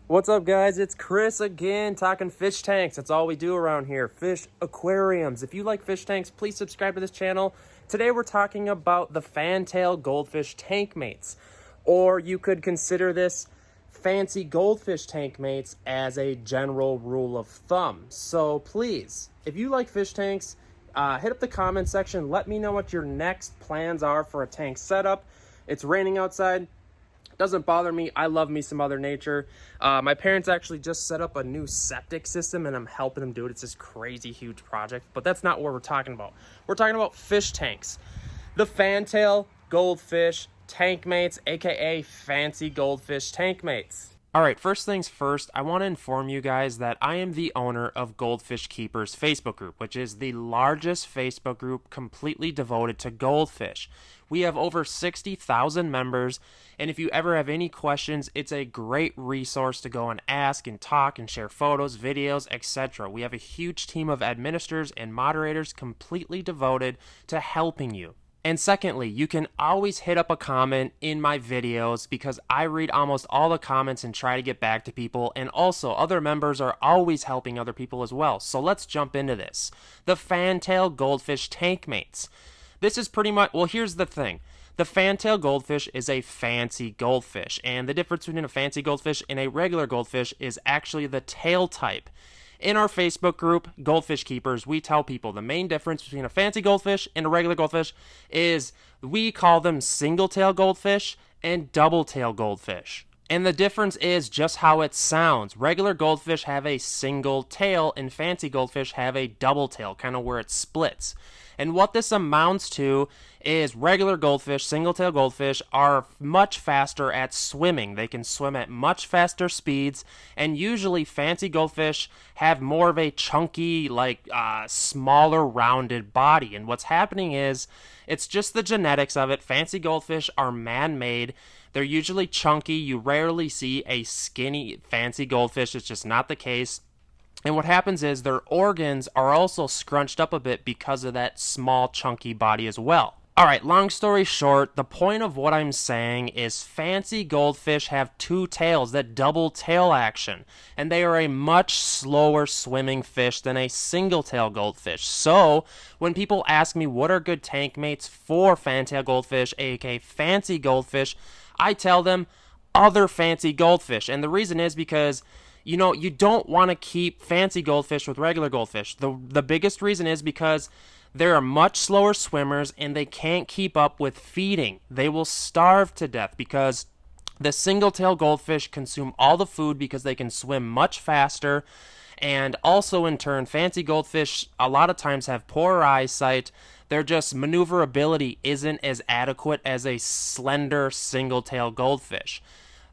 What's up, guys? It's Chris again, talking fish tanks. That's all we do around here, fish aquariums. If you like fish tanks, please subscribe to this channel. Today we're talking about the Fantail Goldfish tank mates, or you could consider this fancy goldfish tank mates as a general rule of thumb. So please, if you like fish tanks, hit up the comment section. Let me know what your next plans are for a tank setup. It's raining outside. Doesn't bother me. I love me some Mother Nature. My parents actually just set up a new septic system and I'm helping them do it. It's this crazy huge project, but that's not what we're talking about. We're talking about fish tanks. The Fantail Goldfish tank mates, aka fancy goldfish tank mates. Alright, first things first, I want to inform you guys that I am the owner of Goldfish Keepers Facebook group, which is the largest Facebook group completely devoted to goldfish. We have over 60,000 members, and if you ever have any questions, it's a great resource to go and ask and talk and share photos, videos, etc. We have a huge team of administrators and moderators completely devoted to helping you. And secondly, you can always hit up a comment in my videos because I read almost all the comments and try to get back to people. And also, other members are always helping other people as well. So let's jump into this. The Fantail Goldfish tank mates. This is pretty much, well, here's the thing. The Fantail Goldfish is a fancy goldfish. And the difference between a fancy goldfish and a regular goldfish is actually the tail type. In our Facebook group, Goldfish Keepers, we tell people the main difference between a fancy goldfish and a regular goldfish is we call them single-tail goldfish and double-tail goldfish. And the difference is just how it sounds. Regular goldfish have a single tail and fancy goldfish have a double tail, kind of where it splits. And what this amounts to is regular goldfish, single-tail goldfish, are much faster at swimming. They can swim at much faster speeds, and usually fancy goldfish have more of a chunky, smaller, rounded body. And what's happening is, it's just the genetics of it. Fancy goldfish are man-made. They're usually chunky. You rarely see a skinny fancy goldfish. It's just not the case. And what happens is their organs are also scrunched up a bit because of that small, chunky body as well. Alright, long story short, the point of what I'm saying is fancy goldfish have two tails, that double tail action, and they are a much slower swimming fish than a single tail goldfish. So, when people ask me what are good tank mates for fantail goldfish, aka fancy goldfish, I tell them other fancy goldfish. And the reason is because you don't want to keep fancy goldfish with regular goldfish. The biggest reason is because they are much slower swimmers and they can't keep up with feeding. They will starve to death because the single-tail goldfish consume all the food because they can swim much faster. And also, in turn, fancy goldfish a lot of times have poorer eyesight. Their just maneuverability isn't as adequate as a slender single-tail goldfish.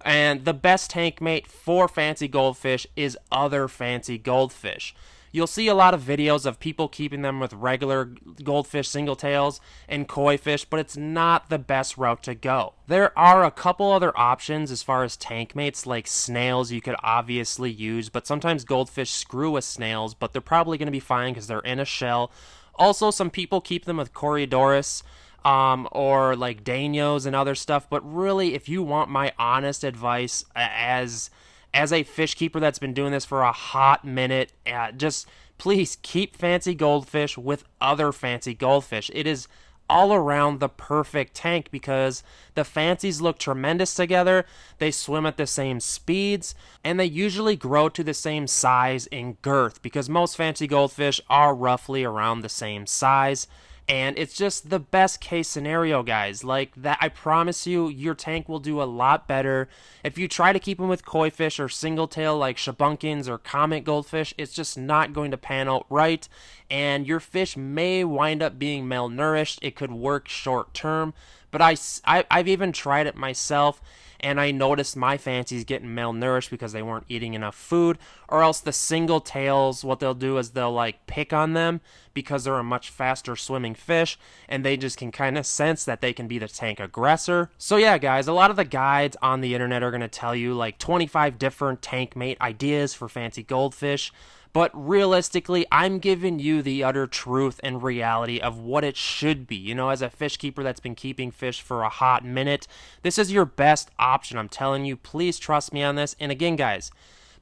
And the best tank mate for fancy goldfish is other fancy goldfish. You'll see a lot of videos of people keeping them with regular goldfish single tails and koi fish, but it's not the best route to go. There are a couple other options as far as tank mates, like snails you could obviously use, but sometimes goldfish screw with snails, but they're probably going to be fine because they're in a shell. Also, some people keep them with Corydoras, or like Danios and other stuff. But really, if you want my honest advice as a fish keeper that's been doing this for a hot minute, just please keep fancy goldfish with other fancy goldfish. It is all around the perfect tank because the fancies look tremendous together, they swim at the same speeds, and they usually grow to the same size and girth because most fancy goldfish are roughly around the same size. And it's just the best case scenario, guys. Like that, I promise you, your tank will do a lot better. If you try to keep them with koi fish or single tail like shabunkins or comet goldfish, it's just not going to pan out right. And your fish may wind up being malnourished. It could work short term. But I've even tried it myself, and I noticed my fancies getting malnourished because they weren't eating enough food, or else the single tails, what they'll do is they'll pick on them because they're a much faster swimming fish, and they just can kind of sense that they can be the tank aggressor. So yeah, guys, a lot of the guides on the internet are going to tell you 25 different tank mate ideas for fancy goldfish. But realistically, I'm giving you the utter truth and reality of what it should be. You know, as a fish keeper that's been keeping fish for a hot minute, this is your best option. I'm telling you, please trust me on this. And again, guys,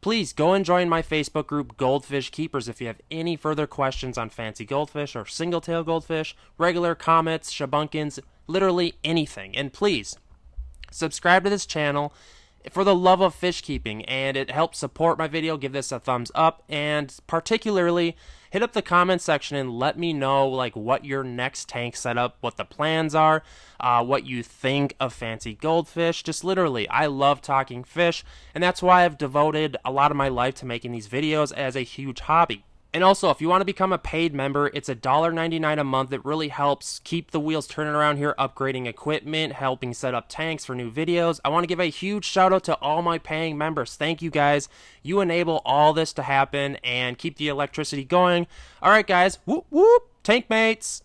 please go and join my Facebook group, Goldfish Keepers, if you have any further questions on fancy goldfish or single-tail goldfish, regular comets, shabunkins, literally anything. And please, subscribe to this channel for the love of fish keeping, and it helps support my video. Give this a thumbs up, and particularly hit up the comment section and let me know like what your next tank setup, what the plans are, what you think of fancy goldfish. Just literally, I love talking fish, and that's why I've devoted a lot of my life to making these videos as a huge hobby. And also, if you want to become a paid member, it's $1.99 a month. It really helps keep the wheels turning around here, upgrading equipment, helping set up tanks for new videos. I want to give a huge shout out to all my paying members. Thank you guys. You enable all this to happen and keep the electricity going. All right, guys. Whoop, whoop. Tank mates.